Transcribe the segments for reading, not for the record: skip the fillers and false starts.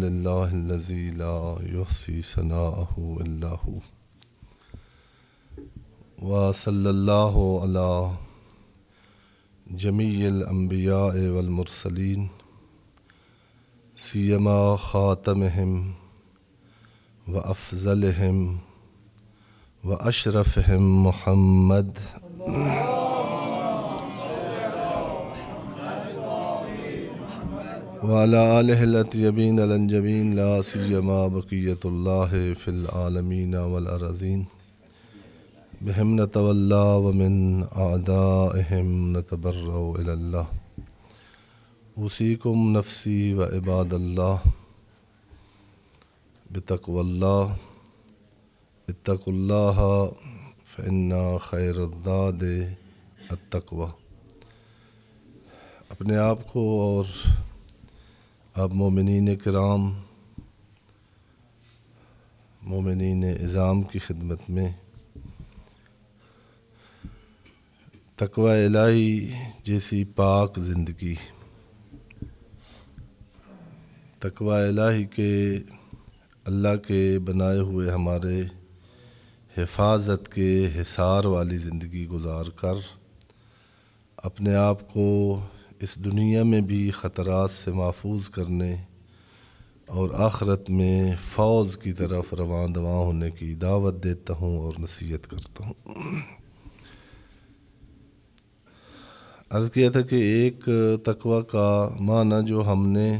لله الذي لا يحصي ثناءه إلا هو وصلى الله على جميع الأنبياء والمرسلين سيما خاتمهم وأفضلهم وأشرفهم محمد وعلى آله الأطيبين الأنجبين لا سيما بقية الله في العالمين والأرضين بهم نتولى ومن أعدائهم نتبرأ إلى الله أوصيكم نفسي وعباد الله بتقوى الله اتقوا الله فإن خير الزاد التقوى. اپنے آپ کو اور آپ مومنین کرام مومنین عظام کی خدمت میں تقوی الہی جیسی پاک زندگی، تقوی الہی کے اللہ کے بنائے ہوئے ہمارے حفاظت کے حصار والی زندگی گزار کر اپنے آپ کو اس دنیا میں بھی خطرات سے محفوظ کرنے اور آخرت میں فوز کی طرف رواں دواں ہونے کی دعوت دیتا ہوں اور نصیحت کرتا ہوں۔ عرض کیا تھا کہ ایک تقوی کا معنی جو ہم نے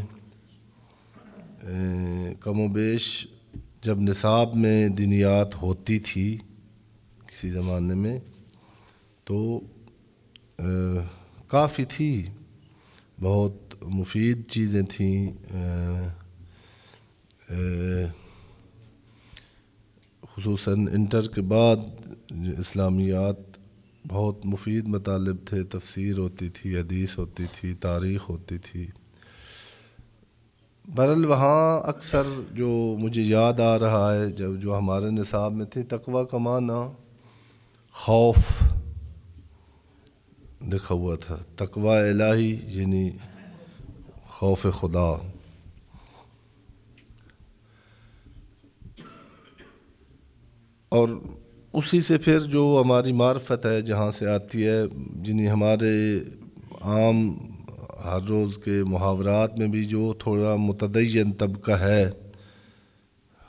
کم و بیش جب نصاب میں دینیات ہوتی تھی کسی زمانے میں تو کافی تھی، بہت مفید چیزیں تھیں، خصوصاً انٹر کے بعد اسلامیات بہت مفید مطالب تھے، تفسیر ہوتی تھی، حدیث ہوتی تھی، تاریخ ہوتی تھی۔ بہرحال وہاں اکثر جو مجھے یاد آ رہا ہے جو ہمارے نصاب میں تھی، تقوی کا معنی خوف لکھا ہوا تھا، تقوی الہی یعنی خوف خدا۔ اور اسی سے پھر جو ہماری معرفت ہے جہاں سے آتی ہے، یعنی ہمارے عام ہر روز کے محاورات میں بھی جو تھوڑا متدین طبقہ ہے،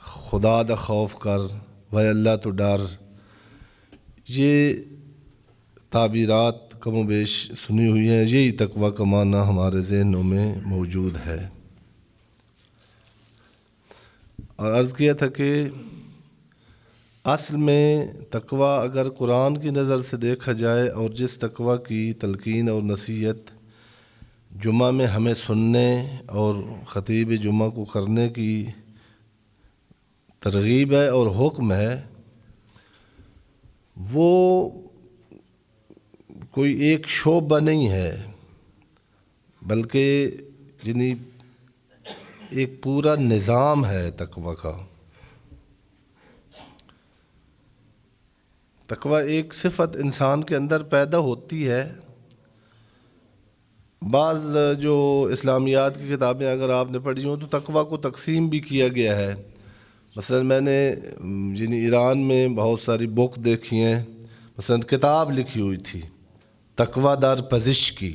خدا دا خوف کر و اللہ تو ڈر، یہ تعبیرات کم و بیش سنی ہوئی ہیں، یہی تقوی کا معنی ہمارے ذہنوں میں موجود ہے۔ اور عرض کیا تھا کہ اصل میں تقوی اگر قرآن کی نظر سے دیکھا جائے اور جس تقوی کی تلقین اور نصیحت جمعہ میں ہمیں سننے اور خطیب جمعہ کو کرنے کی ترغیب ہے اور حکم ہے، وہ کوئی ایک شعبہ نہیں ہے، بلکہ یعنی ایک پورا نظام ہے تقوی کا۔ تقوی ایک صفت انسان کے اندر پیدا ہوتی ہے۔ بعض جو اسلامیات کی کتابیں اگر آپ نے پڑھی ہوں تو تقوی کو تقسیم بھی کیا گیا ہے۔ مثلا میں نے یعنی ایران میں بہت ساری بک دیکھی ہیں، مثلا کتاب لکھی ہوئی تھی تقوی در پزشکی،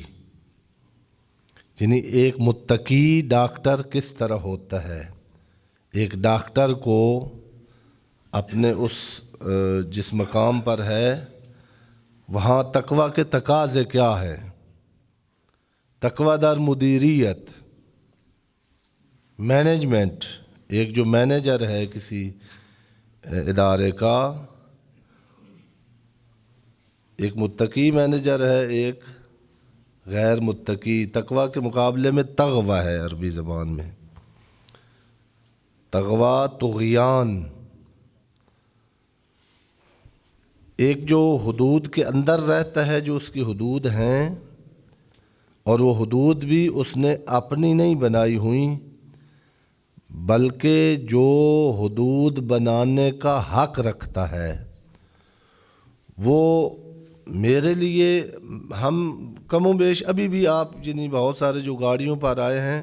یعنی ایک متقی ڈاکٹر کس طرح ہوتا ہے، ایک ڈاکٹر کو اپنے اس جس مقام پر ہے وہاں تقوی کے تقاضے کیا ہیں، تقوی در مدیریت، مینجمنٹ، ایک جو مینیجر ہے کسی ادارے کا، ایک متقی مینیجر ہے، ایک غیر متقی۔ تقوی کے مقابلے میں تغوی ہے عربی زبان میں، تغوی طغیان، ایک جو حدود کے اندر رہتا ہے، جو اس کی حدود ہیں، اور وہ حدود بھی اس نے اپنی نہیں بنائی ہوئیں بلکہ جو حدود بنانے کا حق رکھتا ہے وہ میرے لیے، ہم کم و بیش ابھی بھی آپ یعنی بہت سارے جو گاڑیوں پر آئے ہیں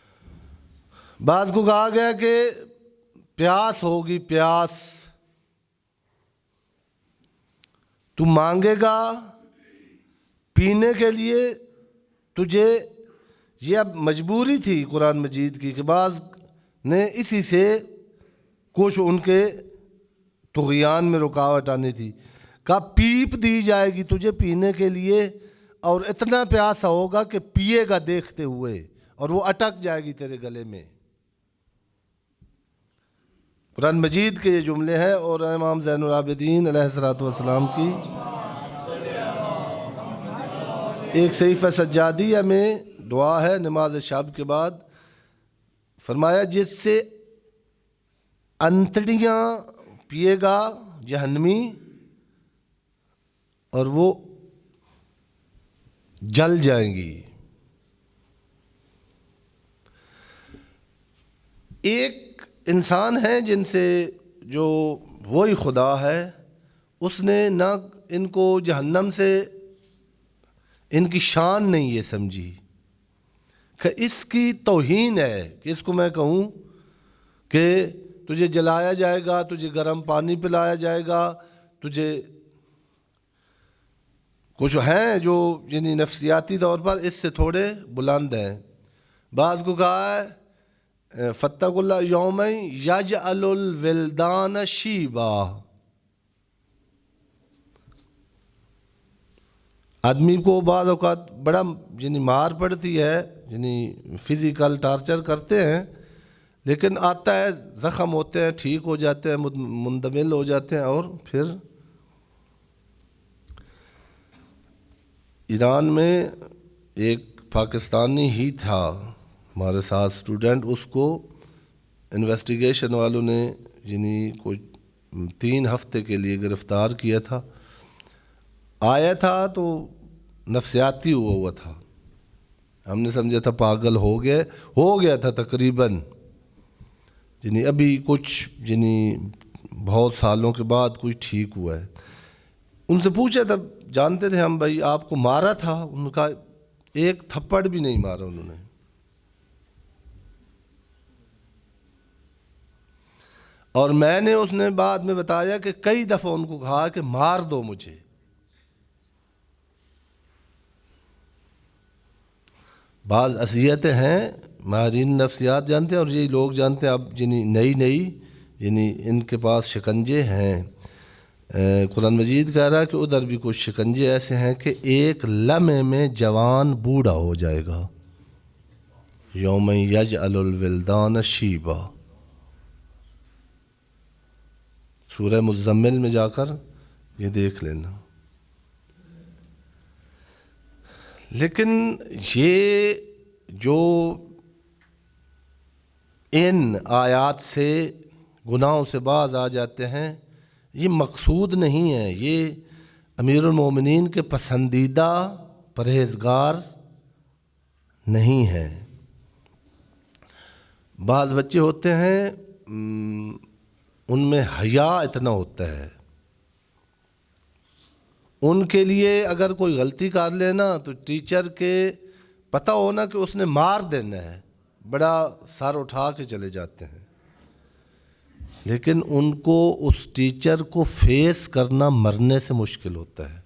بعض کو کہا گیا کہ پیاس ہوگی، پیاس، تو مانگے گا پینے کے لیے، تجھے یہ اب مجبوری تھی قرآن مجید کی کہ بعض نے اسی سے کچھ ان کے طغیان میں رکاوٹ آنی تھی، کہا پیپ دی جائے گی تجھے پینے کے لیے، اور اتنا پیاسا ہوگا کہ پیے گا دیکھتے ہوئے، اور وہ اٹک جائے گی تیرے گلے میں۔ قرآن مجید کے یہ جملے ہیں، اور امام زین العابدین علیہ الصلوۃ والسلام کی ایک صحیفہ سجادیہ میں دعا ہے نماز شب کے بعد، فرمایا جس سے انتڑیاں پیے گا جہنمی اور وہ جل جائیں گی۔ ایک انسان ہے جن سے جو وہی خدا ہے، اس نے نہ ان کو جہنم سے ان کی شان نہیں یہ سمجھی کہ اس کی توہین ہے، کہ اس کو میں کہوں کہ تجھے جلایا جائے گا، تجھے گرم پانی پلایا جائے گا، تجھے کچھ ہیں جو یعنی نفسیاتی طور پر اس سے تھوڑے بلند ہیں۔ بعض کو کہا ہے فاتقوا اللہ یوما یجعل الولدان شیبا، آدمی کو بعض اوقات بڑا یعنی مار پڑتی ہے، یعنی فزیکل ٹارچر کرتے ہیں، لیکن آتا ہے، زخم ہوتے ہیں، ٹھیک ہو جاتے ہیں، مندمل ہو جاتے ہیں، اور پھر ایران میں ایک پاکستانی ہی تھا ہمارے ساتھ اسٹوڈنٹ، اس کو انویسٹیگیشن والوں نے یعنی کچھ 3 ہفتے کے لیے گرفتار کیا تھا۔ آیا تھا تو نفسیاتی ہوا تھا، ہم نے سمجھا تھا پاگل ہو گیا تھا تقریباً، یعنی ابھی کچھ یعنی بہت سالوں کے بعد کچھ ٹھیک ہوا ہے۔ ان سے پوچھا تھا، جانتے تھے ہم بھائی آپ کو مارا تھا؟ ان کا ایک تھپڑ بھی نہیں مارا انہوں نے۔ اور میں نے اس نے بعد میں بتایا کہ کئی دفعہ ان کو کہا کہ مار دو مجھے۔ بعض اذیتیں ہیں، ماہرین نفسیات جانتے ہیں، اور یہی لوگ جانتے ہیں، اب یعنی نئی یعنی ان کے پاس شکنجے ہیں۔ قرآن مجید کہہ رہا ہے کہ ادھر بھی کچھ شکنجے ایسے ہیں کہ ایک لمحے میں جوان بوڑھا ہو جائے گا۔ یوم یجعل الولدان شیبا، سورہ مزمل میں جا کر یہ دیکھ لینا۔ لیکن یہ جو ان آیات سے گناہوں سے باز آ جاتے ہیں، یہ مقصود نہیں ہے، یہ امیر المومنین کے پسندیدہ پرہیزگار نہیں ہیں۔ بعض بچے ہوتے ہیں ان میں حیا اتنا ہوتا ہے، ان کے لیے اگر کوئی غلطی کر لینا تو ٹیچر کے پتہ ہونا کہ اس نے مار دینا ہے، بڑا سر اٹھا کے چلے جاتے ہیں، لیکن ان کو اس ٹیچر کو فیس کرنا مرنے سے مشکل ہوتا ہے۔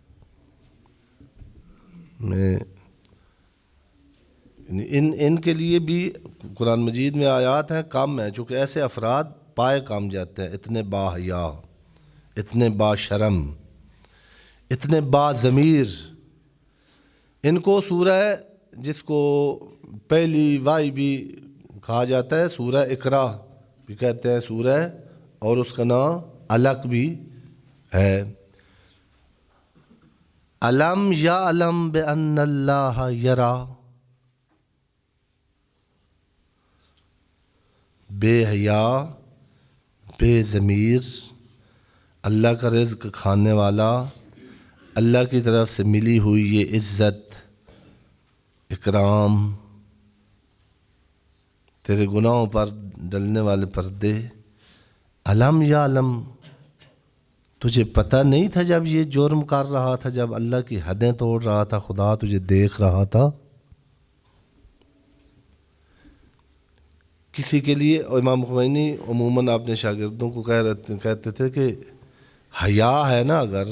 ان کے لیے بھی قرآن مجید میں آیات ہیں، کم ہیں، چونکہ ایسے افراد پائے کام جاتے ہیں، اتنے با حیا، اتنے با شرم، اتنے با ضمیر۔ ان کو سورہ جس کو پہلی وائی بھی کہا جاتا ہے، سورہ اقرا بھی کہتے ہیں سورہ، اور اس کا نام علق بھی ہے۔ علم یعلم بأن اللہ یرا، بے حیا، بے ضمیر، اللہ کا رزق کھانے والا، اللہ کی طرف سے ملی ہوئی یہ عزت، اکرام، تیرے گناہوں پر ڈلنے والے پردے۔ علم یعلم، تجھے پتہ نہیں تھا جب یہ جرم کر رہا تھا، جب اللہ کی حدیں توڑ رہا تھا، خدا تجھے دیکھ رہا تھا کسی کے لیے امام خمینی عموماً اپنے شاگردوں کو کہتے تھے کہ حیا ہے نا، اگر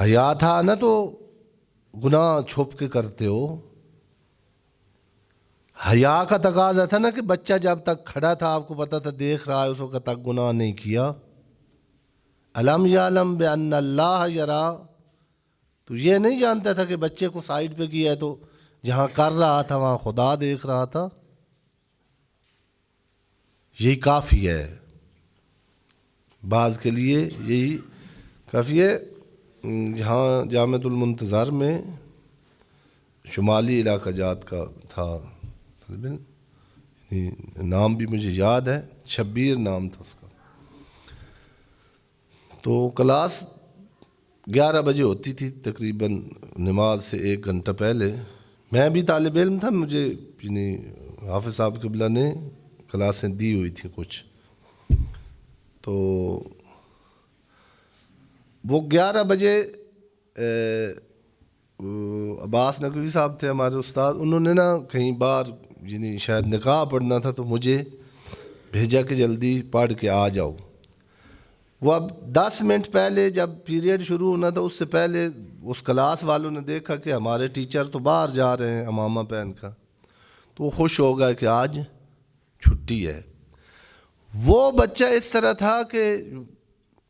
حیا تھا نا تو گناہ چھپ کے کرتے ہو. حیا کا تقاضا تھا نا کہ بچہ جب تک کھڑا تھا آپ کو پتا تھا دیکھ رہا ہے، اس وقت تک گناہ نہیں کیا. الم یعلم بان اللہ یرا، تو یہ نہیں جانتا تھا کہ بچے کو سائڈ پہ کیا ہے تو جہاں کر رہا تھا وہاں خدا دیکھ رہا تھا. یہی کافی ہے، بعض کے لیے یہی کافی ہے. جہاں جامعۃ المنتظر میں شمالی علاقہ جات کا تھا، نام بھی مجھے یاد ہے، شبیر نام تھا اس کا. تو کلاس 11 بجے ہوتی تھی تقریباً نماز سے 1 گھنٹہ پہلے. میں بھی طالب علم تھا، مجھے حافظ صاحب قبلہ نے کلاسیں دی ہوئی تھیں کچھ. تو وہ 11 بجے عباس نقوی صاحب تھے ہمارے استاد، انہوں نے نا کہیں باہر شاید نکاح پڑھنا تھا تو مجھے بھیجا کہ جلدی پڑھ کے آ جاؤ. وہ اب 10 منٹ پہلے جب پیریڈ شروع ہونا تھا اس سے پہلے اس کلاس والوں نے دیکھا کہ ہمارے ٹیچر تو باہر جا رہے ہیں عمامہ پہن کر، تو وہ خوش ہو گیا کہ آج چھٹی ہے. وہ بچہ اس طرح تھا کہ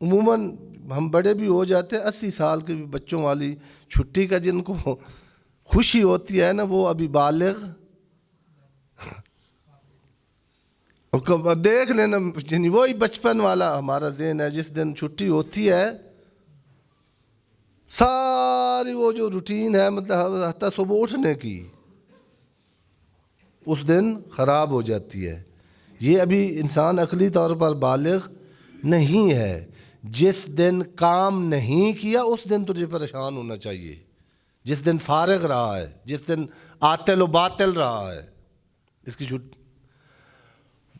عموماً ہم بڑے بھی ہو جاتے ہیں، 80 سال کے بھی بچوں والی چھٹی کا جن کو خوشی ہوتی ہے نا، وہ ابھی بالغ دیکھ لینا، وہی بچپن والا ہمارا ذہن ہے. جس دن چھٹی ہوتی ہے ساری وہ جو روٹین ہے، مطلب حتیٰ صبح اٹھنے کی، اس دن خراب ہو جاتی ہے. یہ ابھی انسان عقلی طور پر بالغ نہیں ہے. جس دن کام نہیں کیا اس دن تجھے پریشان ہونا چاہیے، جس دن فارغ رہا ہے، جس دن عاطل و باطل رہا ہے. اس کی چھٹی.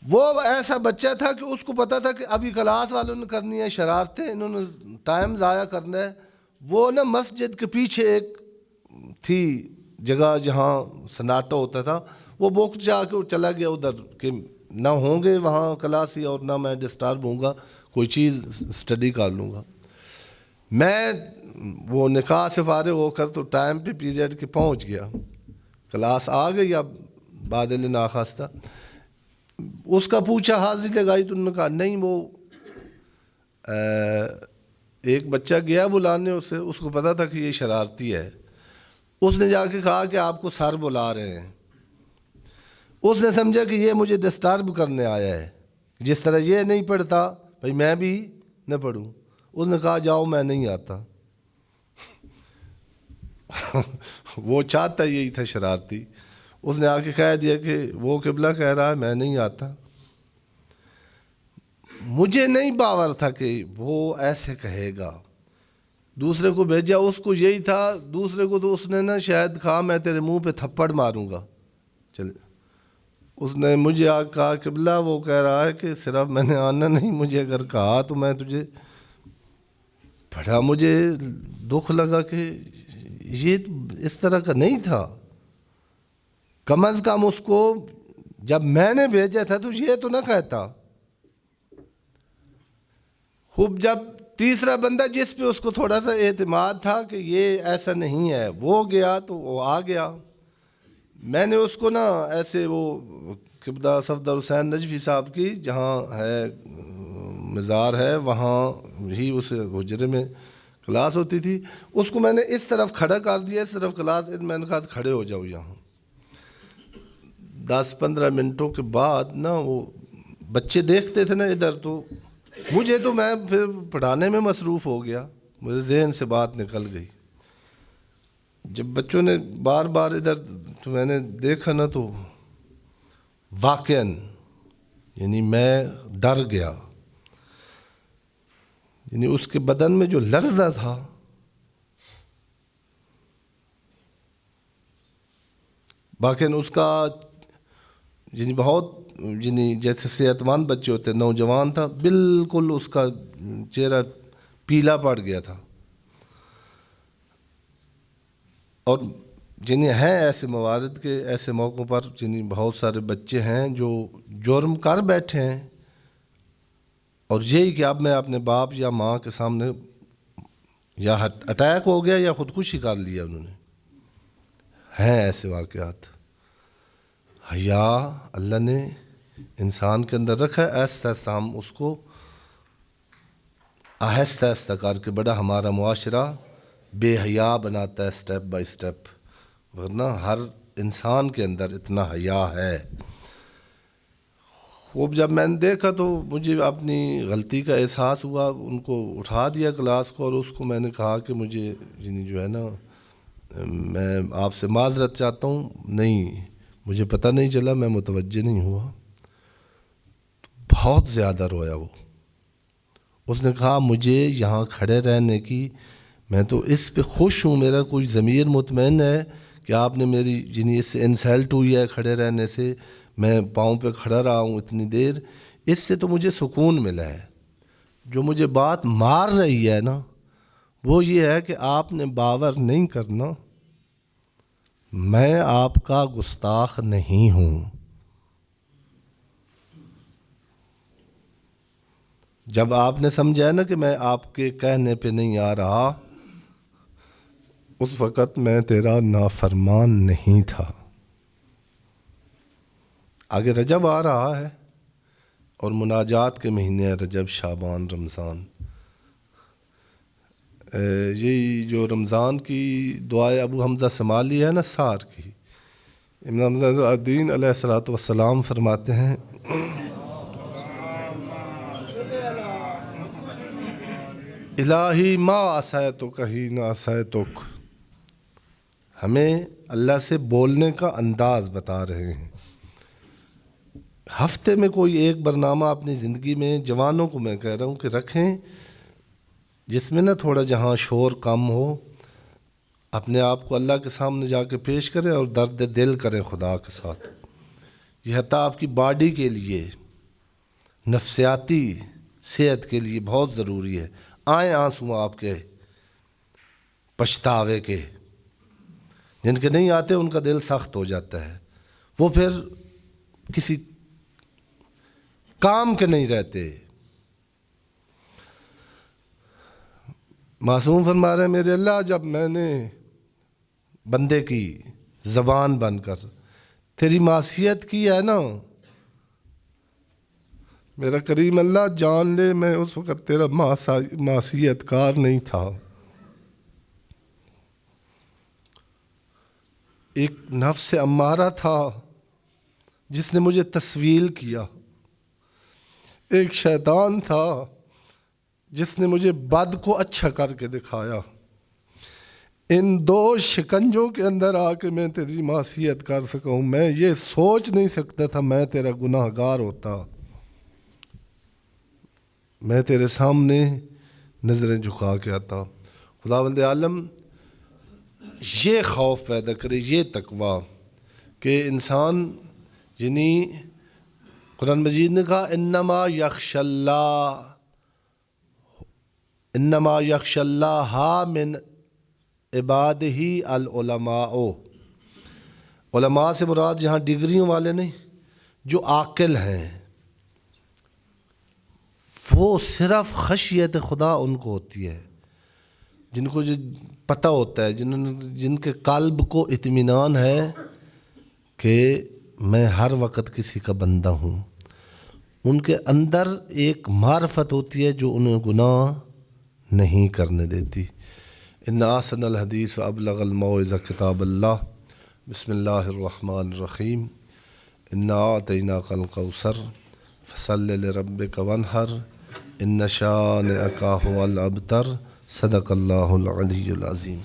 وہ ایسا بچہ تھا کہ اس کو پتا تھا کہ ابھی کلاس والوں نے کرنی ہے شرارتیں، انہوں نے ٹائم ضائع کرنا ہے. وہ نا مسجد کے پیچھے ایک تھی جگہ جہاں سناٹا ہوتا تھا، وہ بک جا کے چلا گیا ادھر کہ نہ ہوں گے وہاں کلاسی اور نہ میں ڈسٹرب ہوں گا، کوئی چیز اسٹڈی کر لوں گا. میں وہ نکاح سے فارغ ہو کر تو ٹائم پہ پیریڈ کے پہنچ گیا، کلاس آ گئی. اب بادل ناخواستہ اس کا پوچھا حاضری لگائی تو انہوں نے کہا نہیں، وہ ایک بچہ گیا بلانے اسے، اس کو پتا تھا کہ یہ شرارتی ہے. اس نے جا کے کہا کہ آپ کو سر بلا رہے ہیں. اس نے سمجھا کہ یہ مجھے ڈسٹرب کرنے آیا ہے، جس طرح یہ نہیں پڑھتا بھائی میں بھی نہ پڑھوں. اس نے کہا جاؤ میں نہیں آتا. وہ چاہتا یہی تھا شرارتی. اس نے آ کے کہہ دیا کہ وہ قبلہ کہہ رہا ہے میں نہیں آتا. مجھے نہیں باور تھا کہ وہ ایسے کہے گا. دوسرے کو بھیجا، اس کو یہی تھا، دوسرے کو تو اس نے نا شاید کہا میں تیرے منہ پہ تھپڑ ماروں گا. چلے اس نے مجھے آ کہا قبلہ وہ کہہ رہا ہے کہ صرف میں نے آنا نہیں، مجھے اگر کہا تو میں تجھے پڑھا. مجھے دکھ لگا کہ یہ اس طرح کا نہیں تھا. کم از کم اس کو جب میں نے بھیجا تھا تو یہ تو نہ کہتا. خوب جب تیسرا بندہ جس پہ اس کو تھوڑا سا اعتماد تھا کہ یہ ایسا نہیں ہے وہ گیا تو وہ آ گیا. میں نے اس کو نا ایسے وہ قبلہ صفدر حسین نجفی صاحب کی جہاں ہے مزار ہے وہاں ہی اس حجرے میں کلاس ہوتی تھی، اس کو میں نے اس طرف کھڑا کر دیا، اس طرف کلاس. میں نے کہا کھڑے ہو جاؤ یہاں. 10-15 منٹوں کے بعد نا وہ بچے دیکھتے تھے نا ادھر، تو مجھے تو میں پھر پڑھانے میں مصروف ہو گیا، مجھے ذہن سے بات نکل گئی. جب بچوں نے بار بار ادھر تو میں نے دیکھا نا تو واقعاً یعنی میں ڈر گیا. یعنی اس کے بدن میں جو لرزہ تھا باقی اس کا یعنی بہت یعنی جیسے صحت مند بچے ہوتے نوجوان تھا، بالکل اس کا چہرہ پیلا پڑ گیا تھا. اور جنہیں ہیں ایسے موارد کے ایسے موقعوں پر جنہیں بہت سارے بچے ہیں جو جرم کر بیٹھے ہیں، اور یہی کہ اب میں اپنے باپ یا ماں کے سامنے یا اٹیک ہو گیا یا خودکشی کر لیا انہوں نے، ہیں ایسے واقعات۔ حیا اللہ نے انسان کے اندر رکھا ہے، آہستہ آہستہ ہم اس کو آہستہ آہستہ کر کے بڑا ہمارا معاشرہ بے حیا بناتا ہے سٹیپ بائی سٹیپ، ورنہ ہر انسان کے اندر اتنا حیا ہے۔ خوب جب میں نے دیکھا تو مجھے اپنی غلطی کا احساس ہوا، ان کو اٹھا دیا کلاس کو، اور اس کو میں نے کہا کہ مجھے یعنی جو ہے نا میں آپ سے معذرت چاہتا ہوں، نہیں مجھے پتہ نہیں چلا، میں متوجہ نہیں ہوا۔ بہت زیادہ رویا وہ۔ اس نے کہا مجھے یہاں کھڑے رہنے کی، میں تو اس پہ خوش ہوں، میرا کوئی ضمیر مطمئن ہے کہ آپ نے میری یعنی اس سے انسلٹ ہوئی ہے کھڑے رہنے سے، میں پاؤں پہ کھڑا رہا ہوں اتنی دیر، اس سے تو مجھے سکون ملا ہے۔ جو مجھے بات مار رہی ہے نا وہ یہ ہے کہ آپ نے باور نہیں کرنا، میں آپ کا گستاخ نہیں ہوں۔ جب آپ نے سمجھا نا کہ میں آپ کے کہنے پہ نہیں آ رہا، اس وقت میں تیرا نافرمان نہیں تھا۔ آگے رجب آ رہا ہے اور مناجات کے مہینے ہیں، رجب، شعبان، رمضان۔ یہی جو رمضان کی دعائے ابو حمزہ سمالی ہے نا سار کی، امام حمزہ الدین علیہ الصلوۃ والسلام فرماتے ہیں الہی ما عصیتک حین عصیتک، ہمیں اللہ سے بولنے کا انداز بتا رہے ہیں۔ ہفتے میں کوئی ایک برنامہ اپنی زندگی میں، جوانوں کو میں کہہ رہا ہوں کہ رکھیں، جس میں نا تھوڑا جہاں شور کم ہو، اپنے آپ کو اللہ کے سامنے جا کے پیش کریں اور درد دل کریں خدا کے ساتھ۔ یہ حتیٰ آپ کی باڈی کے لیے، نفسیاتی صحت کے لیے بہت ضروری ہے۔ آئیں آنسو آپ کے پچھتاوے کے، جن کے نہیں آتے ان کا دل سخت ہو جاتا ہے، وہ پھر کسی کام کے نہیں رہتے۔ معصوم فرما رہے ہیں میرے اللہ، جب میں نے بندے کی زبان بن کر تیری معصیت کی ہے نا، میرا کریم اللہ جان لے میں اس وقت تیرا معصیت کار نہیں تھا۔ ایک نفس امارہ تھا جس نے مجھے تسویل کیا، ایک شیطان تھا جس نے مجھے بد کو اچھا کر کے دکھایا۔ ان دو شکنجوں کے اندر آ کے میں تیری معصیت کر سکا ہوں، میں یہ سوچ نہیں سکتا تھا میں تیرا گناہ گار ہوتا۔ میں تیرے سامنے نظریں جھکا کے آتا۔ خداوند عالم یہ خوف پیدا کرے، یہ تقویٰ، کہ انسان یعنی قرآن مجید نے کہا انما یخشى اللہ من عبادہ العلماء۔ علماء سے مراد یہاں ڈگریوں والے نہیں، جو عاقل ہیں، وہ صرف خشیت خدا ان کو ہوتی ہے، جن کو جو پتہ ہوتا ہے، جن کے قلب کو اطمینان ہے کہ میں ہر وقت کسی کا بندہ ہوں، ان کے اندر ایک معرفت ہوتی ہے جو انہیں گناہ نہیں کرنے دیتی۔ ان احسن الحدیث وابلغ الموعظہ کتاب اللہ، بسم اللہ الرحمن الرحیم، انا اعطیناک الکوثر فصل لربک وانحر ان شانئک هو الابتر، صدق اللہ العلی العظیم۔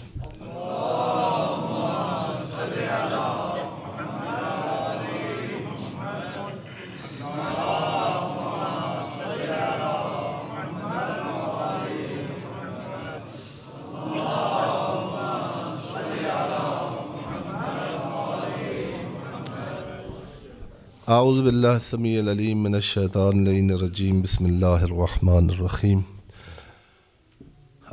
اعوذ باللہ السمیع العلیم من الشیطان اللعین الرجیم، بسم اللہ الرحمن الرحیم۔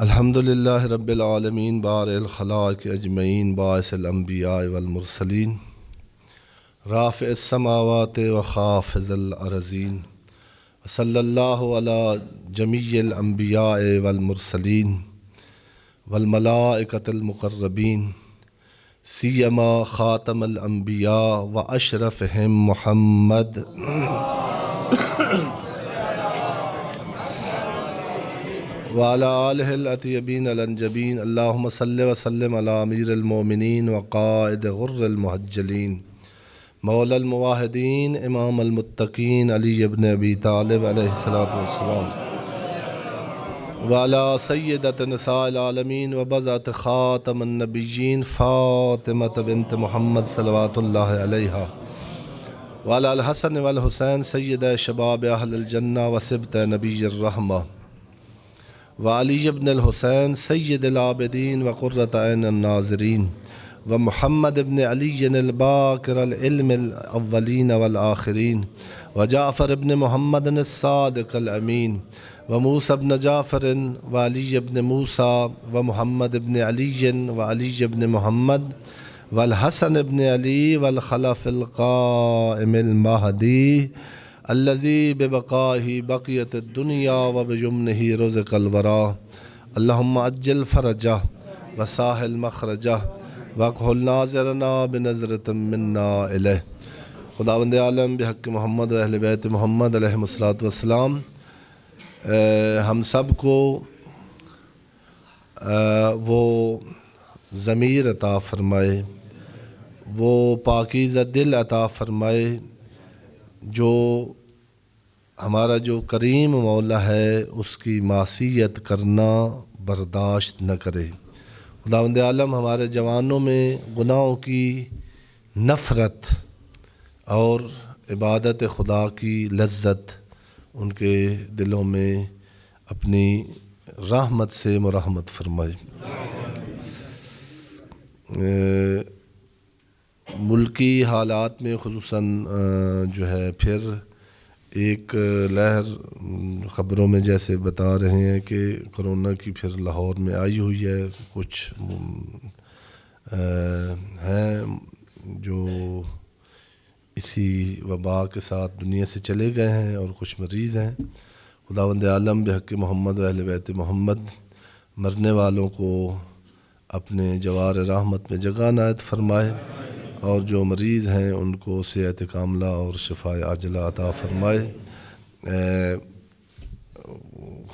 الحمد للہ رب العالمین بارئ الخلائق اجمعین باعث الانبیاء والمرسلین رافع السماوات وخافض الارضین صلی اللہ علی جمیع الانبیاء والمرسلین والملائکۃ المقربین سیما خاتم الانبیاء واشرفہم محمد وعلى آلہ الاطیبین الانجبین اللہم صلی وسلم علی امیر المومنین وقائد غر المحجلین مولا المواحدین امام المتقین علی ابن ابی طالب علیہ السلام وعلى سیدۃ نساء العالمین وبضعۃ خاتم النبیین فاطمۃ بنت محمد صلوات اللہ علیہا وعلى الحسن والحسین سید شباب اہل الجنہ وصبط نبی الرحمہ وعلی ابن الحسین سید العابدین وقرۃ عین الناظرین ومحمد ابن علی الباقر العلم الاولین والآخرین وجعفر ابن محمد الصادق الامین وموسیٰ ابن جعفر وعلی ابن موسیٰ ومحمد ابن علی وعلی ابن محمد والحسن ابن علی والخلف القائم المہدی الذی ببقائہ بقیت الدنیا وبجمنہ رزق الورا اللہم عجل فرجہ وساہل مخرجہ واکحل ناظرنا بنظرۃ منا الیہ۔ خداوند عالم بحق محمد و اہل بیت محمد علیہم الصلاۃ والسلام ہم سب کو وہ ضمیر عطا فرمائے، وہ پاکیزہ دل عطا فرمائے جو ہمارا جو کریم مولا ہے اس کی معصیت کرنا برداشت نہ کرے۔ خداوند عالم ہمارے جوانوں میں گناہوں کی نفرت اور عبادت خدا کی لذت ان کے دلوں میں اپنی رحمت سے مرحمت فرمائے۔ ملکی حالات میں خصوصاً جو ہے پھر ایک لہر خبروں میں جیسے بتا رہے ہیں کہ کرونا کی پھر لاہور میں آئی ہوئی ہے، کچھ ہیں جو اسی وبا کے ساتھ دنیا سے چلے گئے ہیں اور کچھ مریض ہیں۔ خداوند عالم بحق محمد و اہل بیت محمد مرنے والوں کو اپنے جوار رحمت میں جگہ عنایت فرمائے اور جو مریض ہیں ان کو صحت کاملہ اور شفاء عاجلہ عطا فرمائے۔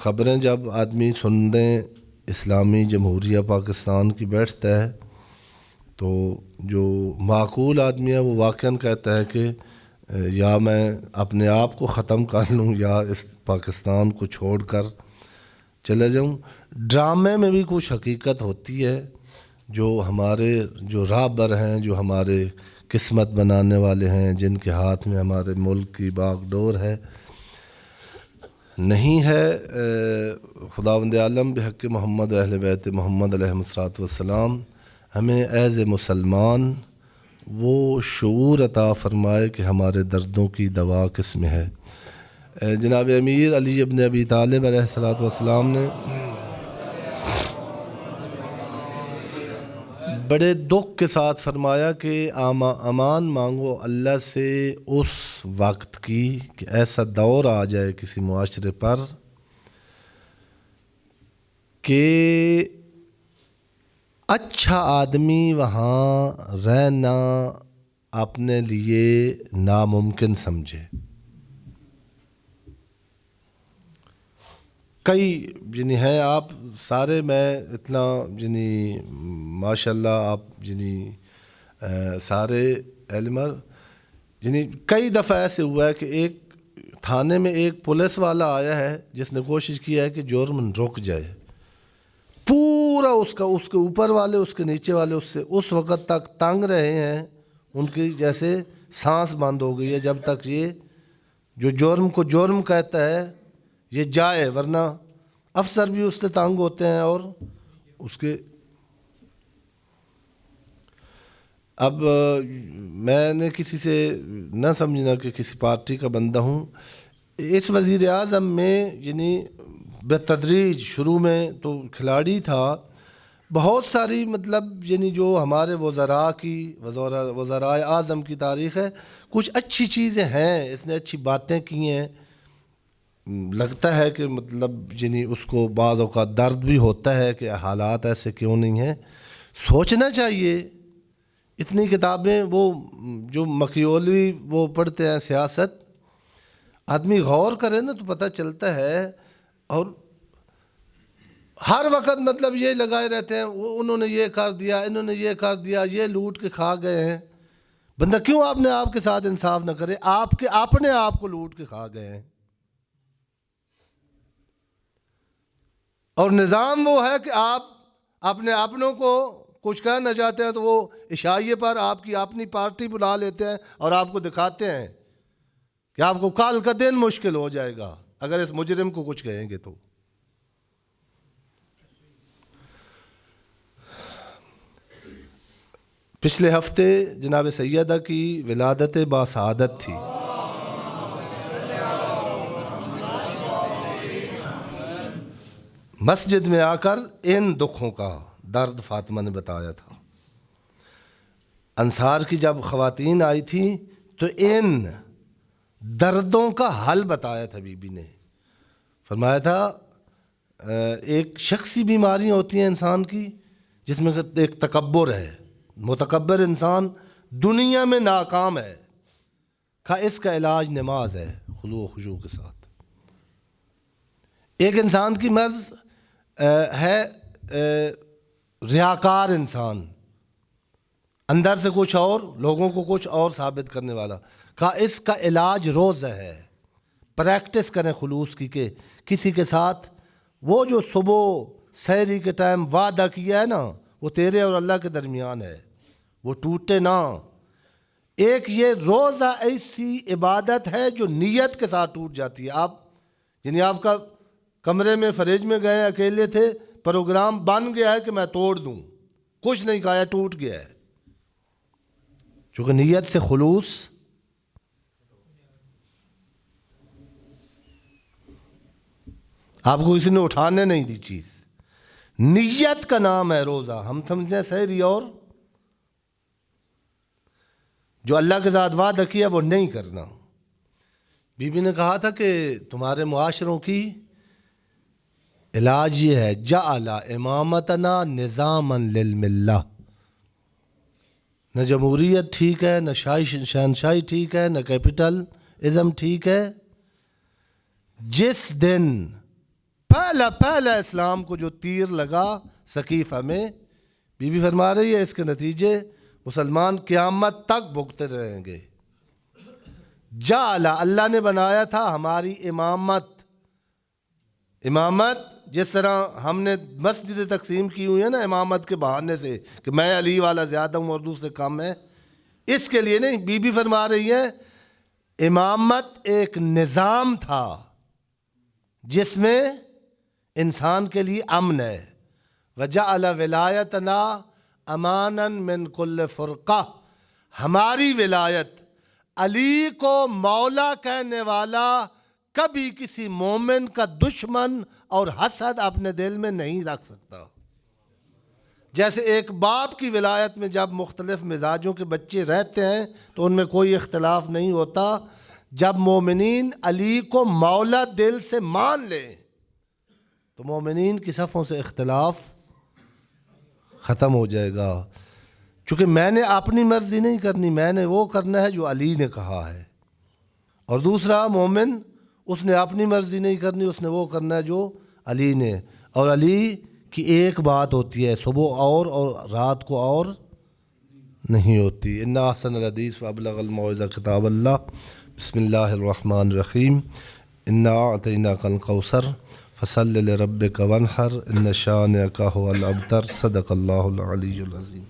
خبریں جب آدمی سنتے اسلامی جمہوریہ پاکستان کی بیٹھتا ہے تو جو معقول آدمی ہے وہ واقعاً کہتا ہے کہ یا میں اپنے آپ کو ختم کر لوں یا اس پاکستان کو چھوڑ کر چلے جاؤں۔ ڈرامے میں بھی کچھ حقیقت ہوتی ہے، جو ہمارے جو رہبر ہیں، جو ہمارے قسمت بنانے والے ہیں، جن کے ہاتھ میں ہمارے ملک کی باغ ڈور ہے، نہیں ہے۔ خداوند عالم بحق محمد اہل بیت محمد علیہم الصلاۃ والسلام ہمیں ایز مسلمان وہ شعور عطا فرمائے کہ ہمارے دردوں کی دوا کس میں ہے۔ جناب امیر علی ابن ابی طالب علیہ الصلاۃ والسلام نے بڑے دکھ کے ساتھ فرمایا کہ امان مانگو اللہ سے اس وقت کی کہ ایسا دور آ جائے کسی معاشرے پر کہ اچھا آدمی وہاں رہنا اپنے لیے ناممکن سمجھے۔ کئی یعنی ہیں آپ سارے، میں اتنا یعنی ماشاءاللہ آپ یعنی سارے علم، یعنی کئی دفعہ ایسے ہوا ہے کہ ایک تھانے میں ایک پولیس والا آیا ہے جس نے کوشش کیا ہے کہ جرم رک جائے، پورا اس کے اوپر والے اس کے نیچے والے اس وقت تک تنگ رہے ہیں، ان کی جیسے سانس بند ہو گئی ہے جب تک یہ جو جرم کو جرم کہتا ہے یہ جائے، ورنہ افسر بھی اس سے تنگ ہوتے ہیں اور اس کے اب میں نے کسی سے نہ سمجھنا کہ کسی پارٹی کا بندہ ہوں، اس وزیر اعظم میں یعنی بالتدریج شروع میں تو کھلاڑی تھا، بہت ساری مطلب یعنی جو ہمارے وزراء کی وزرائے اعظم کی تاریخ ہے، کچھ اچھی چیزیں ہیں، اس نے اچھی باتیں کی ہیں، لگتا ہے کہ مطلب یعنی اس کو بعض اوقات درد بھی ہوتا ہے کہ حالات ایسے کیوں نہیں ہیں. سوچنا چاہیے. اتنی کتابیں وہ جو مکیولوی وہ پڑھتے ہیں سیاست، آدمی غور کرے نا تو پتہ چلتا ہے. اور ہر وقت مطلب یہ لگائے رہتے ہیں انہوں نے یہ کر دیا، انہوں نے یہ کر دیا، یہ لوٹ کے کھا گئے ہیں. بندہ کیوں اپنے آپ کے ساتھ انصاف نہ کرے؟ اپنے آپ کو لوٹ کے کھا گئے ہیں. اور نظام وہ ہے کہ آپ اپنے اپنوں کو کچھ کہنا چاہتے ہیں تو وہ عشائیے پر آپ کی اپنی پارٹی بلا لیتے ہیں اور آپ کو دکھاتے ہیں کہ آپ کو کل کا دن مشکل ہو جائے گا اگر اس مجرم کو کچھ کہیں گے تو. پچھلے ہفتے جناب سیدہ کی ولادت باسعادت تھی. مسجد میں آ کر ان دکھوں کا درد فاطمہ نے بتایا تھا. انصار کی جب خواتین آئی تھیں تو ان دردوں کا حل بتایا تھا. بی بی نے فرمایا تھا ایک شخصی بیماری ہوتی ہیں انسان کی جس میں ایک تکبر ہے. متکبر انسان دنیا میں ناکام ہے. کہا اس کا علاج نماز ہے خضوع و خشوع کے ساتھ. ایک انسان کی مرض ہے ریاکار انسان، اندر سے کچھ اور لوگوں کو کچھ اور ثابت کرنے والا. کہا اس کا علاج روزہ ہے. پریکٹس کریں خلوص کی کہ کسی کے ساتھ وہ جو صبح سحری کے ٹائم وعدہ کیا ہے نا وہ تیرے اور اللہ کے درمیان ہے، وہ ٹوٹے نہ. ایک یہ روزہ ایسی عبادت ہے جو نیت کے ساتھ ٹوٹ جاتی ہے. آپ یعنی آپ کا کمرے میں فریج میں گئے اکیلے تھے، پروگرام بن گیا ہے کہ میں توڑ دوں، کچھ نہیں کھایا ٹوٹ گیا ہے. چونکہ نیت سے خلوص آپ کو کسی نے اٹھانے نہیں دی چیز. نیت کا نام ہے روزہ. ہم سمجھتے ہیں سحری اور جو اللہ کے ساتھ وعدہ کیا وہ نہیں کرنا. بی بی نے کہا تھا کہ تمہارے معاشروں کی علاج یہ ہے جعل امامتنا نظاما للملہ. نہ جمہوریت ٹھیک ہے، نہ شہنشاہی ٹھیک ہے، نہ کیپٹل ازم ٹھیک ہے. جس دن پہلا اسلام کو جو تیر لگا سقیفہ میں، بی بی فرما رہی ہے اس کے نتیجے مسلمان قیامت تک بھگتے رہیں گے. جعل اللہ نے بنایا تھا ہماری امامت جس طرح ہم نے مسجد تقسیم کی ہوئی ہے نا امامت کے بہانے سے کہ میں علی والا زیادہ ہوں اور دوسرے کم ہے، اس کے لیے نہیں. بی بی فرما رہی ہے امامت ایک نظام تھا جس میں انسان کے لیے امن ہے. وجعل ولایتنا امانا من کل فرقہ. ہماری ولایت علی کو مولا کہنے والا کبھی کسی مومن کا دشمن اور حسد اپنے دل میں نہیں رکھ سکتا. جیسے ایک باپ کی ولایت میں جب مختلف مزاجوں کے بچے رہتے ہیں تو ان میں کوئی اختلاف نہیں ہوتا. جب مومنین علی کو مولا دل سے مان لیں تو مومنین کی صفوں سے اختلاف ختم ہو جائے گا. چونکہ میں نے اپنی مرضی نہیں کرنی، میں نے وہ کرنا ہے جو علی نے کہا ہے. اور دوسرا مومن اس نے اپنی مرضی نہیں کرنی، اس نے وہ کرنا ہے جو علی نے. اور علی کی ایک بات ہوتی ہے صبح اور رات کو اور نہیں ہوتی. ان احسن الحدیث وابلغ الموعظہ کتاب اللہ. بسم اللہ الرحمن الرحیم. انا اعطیناک الکوثر فصل لربک وانحر ان شانئک هو الابتر. صدق اللہ العلی العظیم.